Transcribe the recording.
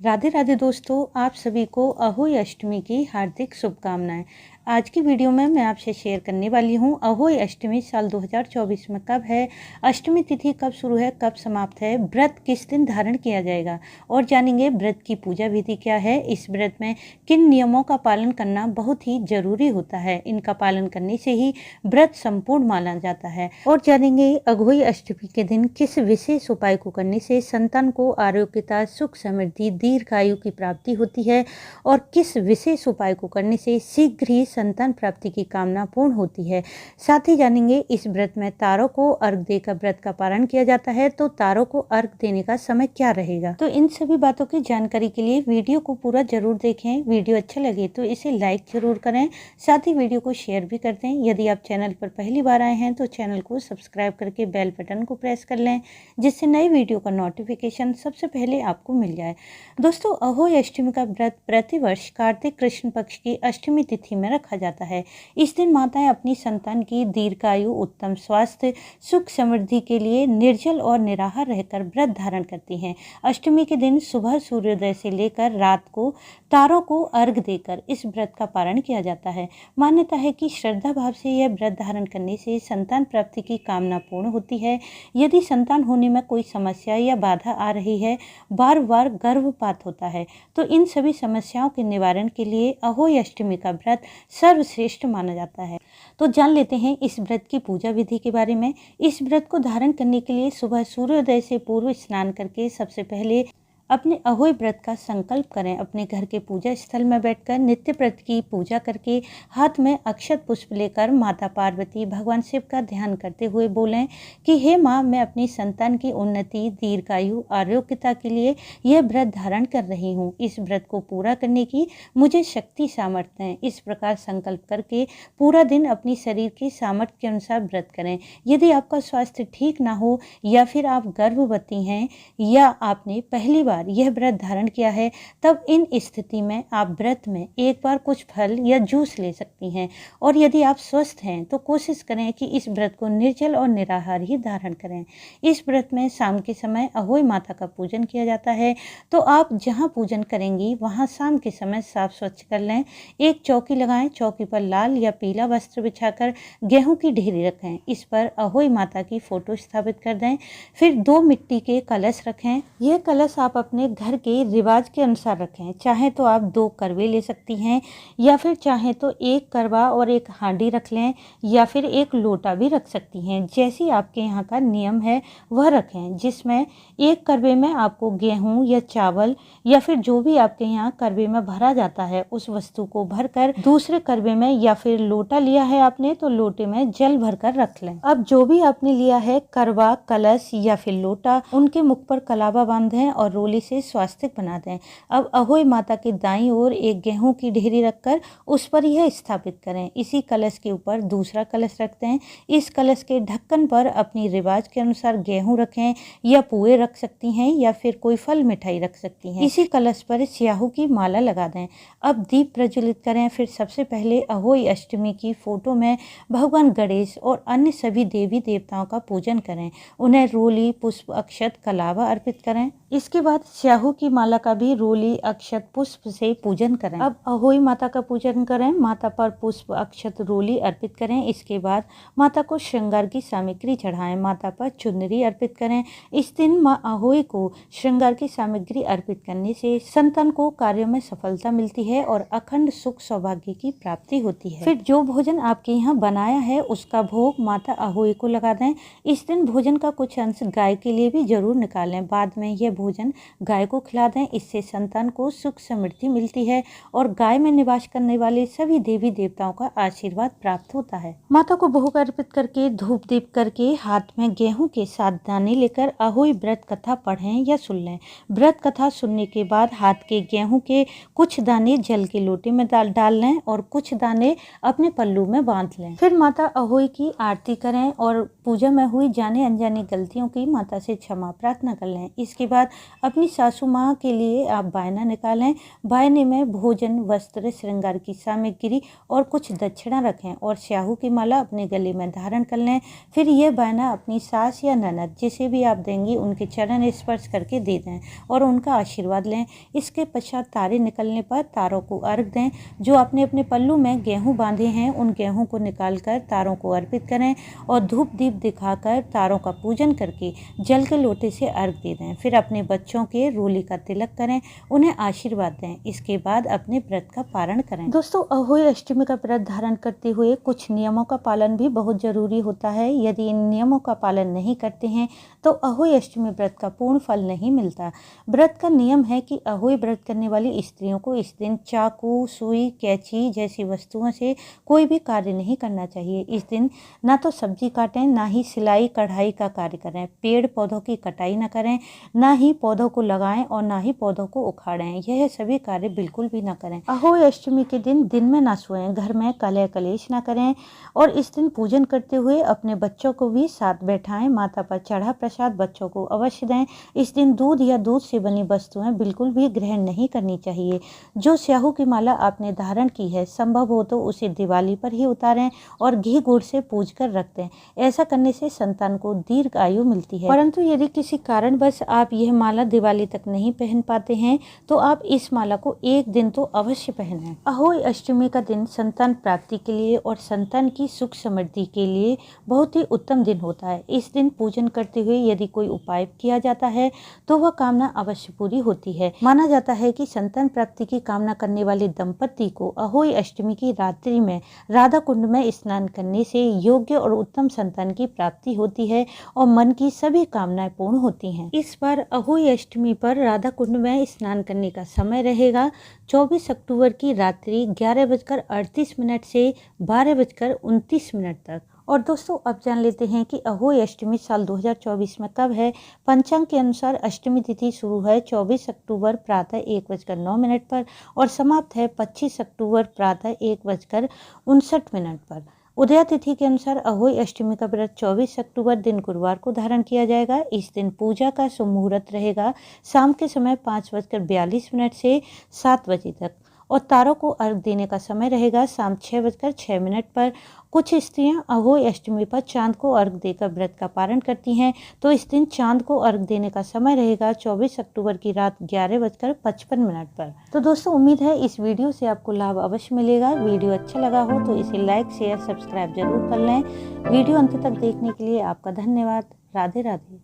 राधे राधे दोस्तों, आप सभी को अहोई अष्टमी की हार्दिक शुभकामनाएं। आज की वीडियो में मैं आपसे शेयर करने वाली हूं अहोई अष्टमी साल 2024 में कब है, अष्टमी तिथि कब शुरू है, कब समाप्त है, व्रत किस दिन धारण किया जाएगा और जानेंगे व्रत की पूजा विधि क्या है। इस व्रत में किन नियमों का पालन करना बहुत ही जरूरी होता है, इनका पालन करने से ही व्रत संपूर्ण माना जाता है। और जानेंगे अहोई अष्टमी के दिन किस विशेष उपाय को करने से संतान को आरोग्यता, सुख, समृद्धि, दीर्घायु की प्राप्ति होती है और किस विशेष उपाय को करने से शीघ्र ही संतान प्राप्ति की कामना पूर्ण होती है। साथ ही जानेंगे इस व्रत में तारों को अर्घ देकर व्रत का पारण किया जाता है, तो तारों को अर्घ देने का समय क्या रहेगा। तो इन सभी बातों की जानकारी के लिए वीडियो को पूरा जरूर देखें। वीडियो अच्छा लगे तो इसे लाइक जरूर करें, साथ ही वीडियो को शेयर भी कर दें। यदि आप चैनल पर पहली बार आए हैं तो चैनल को सब्सक्राइब करके बेल बटन को प्रेस कर लें, जिससे नई वीडियो का नोटिफिकेशन सबसे पहले आपको मिल जाए। दोस्तों, अहोई अष्टमी का व्रत प्रतिवर्ष कार्तिक कृष्ण पक्ष की अष्टमी तिथि में रखा जाता है। इस दिन माताएं अपनी संतान की दीर्घायु, उत्तम स्वास्थ्य, सुख, समृद्धि के लिए निर्जल और निराहार रहकर व्रत धारण करती हैं। अष्टमी के दिन सुबह सूर्योदय से लेकर रात को तारों को अर्घ देकर इस व्रत का पारण किया जाता है। मान्यता है कि श्रद्धा भाव से यह व्रत धारण करने से संतान प्राप्ति की कामना पूर्ण होती है। यदि संतान होने में कोई समस्या या बाधा आ रही है, बार बार गर्भपात होता है, तो इन सभी समस्याओं के निवारण के लिए अहोई अष्टमी का व्रत सर्वश्रेष्ठ माना जाता है। तो जान लेते हैं इस व्रत की पूजा विधि के बारे में। इस व्रत को धारण करने के लिए सुबह सूर्योदय से पूर्व स्नान करके सबसे पहले अपने अहोई व्रत का संकल्प करें। अपने घर के पूजा स्थल में बैठकर नित्य व्रत की पूजा करके हाथ में अक्षत पुष्प लेकर माता पार्वती, भगवान शिव का ध्यान करते हुए बोलें कि हे माँ, मैं अपनी संतान की उन्नति, दीर्घायु, आरोग्यता के लिए यह व्रत धारण कर रही हूँ। इस व्रत को पूरा करने की मुझे शक्ति, सामर्थ्य है। इस प्रकार संकल्प करके पूरा दिन अपनी शरीर की सामर्थ्य के अनुसार व्रत करें। यदि आपका स्वास्थ्य ठीक ना हो या फिर आप गर्भवती हैं या आपने पहली बार यह व्रत धारण किया है, तब इन स्थिति में आप व्रत में एक बार कुछ फल या जूस ले सकती हैं। और यदि आप स्वस्थ हैं तो कोशिश करें कि इस व्रत को निर्जल और निराहार ही धारण करें। इस व्रत में शाम के समय अहोई माता का पूजन किया जाता है, तो आप जहां पूजन करेंगी वहां शाम के समय साफ स्वच्छ कर लें। एक चौकी लगाएं, चौकी पर लाल या पीला वस्त्र बिछाकर गेहूं की ढेरी रखें। इस पर अहोई माता की फोटो स्थापित कर दें। फिर 2 मिट्टी के कलश रखें। यह कलश आप अपने घर के रिवाज के अनुसार रखें। चाहे तो आप 2 करवे ले सकती हैं या फिर चाहे तो 1 करवा और 1 हांडी रख लें या फिर 1 लोटा भी रख सकती हैं। जैसी आपके यहाँ का नियम है वह रखें, जिसमें 1 करवे में आपको गेहूं या चावल या फिर जो भी आपके यहाँ करवे में भरा जाता है उस वस्तु को भरकर दूसरे करवे में, या फिर लोटा लिया है आपने तो लोटे में जल भरकर रख लें। अब जो भी आपने लिया है करवा, कलश या फिर लोटा, उनके मुख पर कलावा बांधें और रोली से स्वास्तिक बना दें। अब अहोई माता के दाईं ओर एक गेहूं की ढेरी रखकर उस पर यह स्थापित करें। इसी कलश के ऊपर दूसरा कलश रखते हैं। इस कलश के ढक्कन पर अपनी रिवाज के अनुसार गेहूं रखें या पुए रख सकती हैं या फिर कोई फल मिठाई रख सकती हैं। इसी कलश पर स्याहू की माला लगा दें। अब दीप प्रज्वलित करें। फिर सबसे पहले अहोई अष्टमी की फोटो में भगवान गणेश और अन्य सभी देवी देवताओं का पूजन करें। उन्हें रोली, पुष्प, अक्षत, कलावा अर्पित करें। इसके बाद स्याहू की माला का भी रोली, अक्षत, पुष्प से पूजन करें। अब अहोई माता का पूजन करें। माता पर पुष्प, अक्षत, रोली अर्पित करें। इसके बाद माता को श्रृंगार की सामग्री चढ़ाएं। माता पर चुनरी अर्पित करें। इस दिन माँ अहोई को श्रृंगार की सामग्री अर्पित करने से संतान को कार्यों में सफलता मिलती है और अखंड सुख, सौभाग्य की प्राप्ति होती है। फिर जो भोजन आपके यहाँ बनाया है उसका भोग माता अहोई को लगा दें। इस दिन भोजन का कुछ अंश गाय के लिए भी जरूर निकालें। बाद में यह भोजन गाय को खिला दें। इससे संतान को सुख, समृद्धि मिलती है और गाय में निवास करने वाले सभी देवी देवताओं का आशीर्वाद प्राप्त होता है। माता को भोग अर्पित करके धूप दीप करके हाथ में गेहूं के 7 दाने लेकर अहोई व्रत कथा पढ़ें या सुन लें। व्रत कथा सुनने के बाद हाथ के गेहूं के कुछ दाने जल के लोटे में डाल लें और कुछ दाने अपने पल्लू में बांध लें। फिर माता अहोई की आरती करें और पूजा में हुई जाने अनजाने गलतियों की माता से क्षमा प्रार्थना कर लें। इसके बाद अपनी अपनी सासू माँ के लिए आप बायना निकालें। बायने में भोजन, वस्त्र, श्रृंगार की सामग्री और कुछ दक्षिणा रखें और स्याहू की माला अपने गले में धारण कर लें। फिर यह बायना अपनी सास या ननद जिसे भी आप देंगी उनके चरण स्पर्श करके दे दें और उनका आशीर्वाद लें। इसके पश्चात तारे निकलने पर तारों को अर्घ दें। जो आपने अपने पल्लू में गेहूँ बांधे हैं उन गेहूँ को निकाल कर तारों को अर्पित करें और धूप दीप दिखाकर तारों का पूजन करके जल के लोटे से अर्घ दे दें। फिर अपने बच्चों के रोली का तिलक करें, उन्हें आशीर्वाद दें। इसके बाद अपने व्रत का पारण करें। दोस्तों, अहोई अष्टमी का व्रत धारण करते हुए कुछ नियमों का पालन भी बहुत जरूरी होता है। यदि इन नियमों का पालन नहीं करते हैं तो अहोई अष्टमी व्रत का पूर्ण फल नहीं मिलता। व्रत का नियम है कि अहोई व्रत करने वाली स्त्रियों को इस दिन चाकू, सुई, कैंची जैसी वस्तुओं से कोई भी कार्य नहीं करना चाहिए। इस दिन ना तो सब्जी काटें, ना ही सिलाई कढ़ाई का कार्य करें, पेड़ पौधों की कटाई न करें, ना ही पौधों को लगाएं और ना ही पौधों को उखाड़ें। यह सभी कार्य बिल्कुल भी ना करें। अहोई अष्टमी के दिन में ना सोएं, घर में कलह कलेश ना करें और इस दिन पूजन करते हुए अपने बच्चों को भी साथ बैठाएं। माता पर चढ़ा प्रसाद बच्चों को अवश्य दें। इस दिन दूध या दूध से बनी वस्तुएं बिल्कुल भी ग्रहण नहीं करनी चाहिए। जो स्याहू की माला आपने धारण की है, संभव हो तो उसे दिवाली पर ही उतारें और घी गुड़ से पूज कर रख दें। ऐसा करने से संतान को दीर्घ आयु मिलती है। परंतु यदि किसी कारणवश आप यह माला दिवाली तक नहीं पहन पाते हैं तो आप इस माला को एक दिन तो अवश्य पहनें। अहोई अष्टमी का दिन संतान प्राप्ति के लिए और संतान की सुख समृद्धि के लिए बहुत ही उत्तम दिन होता है। इस दिन पूजन करते हुए यदि कोई उपाय किया जाता है तो वह कामना अवश्य पूरी होती है। माना जाता है कि संतान प्राप्ति की कामना करने वाले दंपति को अहोई अष्टमी की रात्रि में राधा कुंड में स्नान करने से योग्य और उत्तम संतान की प्राप्ति होती है और मन की सभी कामनाएं पूर्ण होती हैं। इस बार अहोई अष्टमी पर राधा कुंड में स्नान करने का समय रहेगा 24 अक्टूबर की रात्रि 11:38 से 12:29 तक। और दोस्तों, अब जान लेते हैं कि अहोई अष्टमी साल 2024 में कब है। पंचांग के अनुसार अष्टमी तिथि शुरू है 24 अक्टूबर प्रातः 1:09 पर और समाप्त है 25 अक्टूबर प्रातः 1:59 पर। उदया तिथि के अनुसार अहोई अष्टमी का व्रत 24 अक्टूबर दिन गुरुवार को धारण किया जाएगा। इस दिन पूजा का शुभ मुहूर्त रहेगा शाम के समय 5:42 से 7 बजे तक और तारों को अर्घ देने का समय रहेगा शाम 6:06 पर। कुछ स्त्रियां अहोई अष्टमी पर चांद को अर्घ देकर व्रत का पारण करती हैं, तो इस दिन चांद को अर्घ देने का समय रहेगा 24 अक्टूबर की रात 11:55 पर। तो दोस्तों, उम्मीद है इस वीडियो से आपको लाभ अवश्य मिलेगा। वीडियो अच्छा लगा हो तो इसे लाइक, शेयर, सब्सक्राइब जरूर कर लें। वीडियो अंत तक देखने के लिए आपका धन्यवाद। राधे राधे।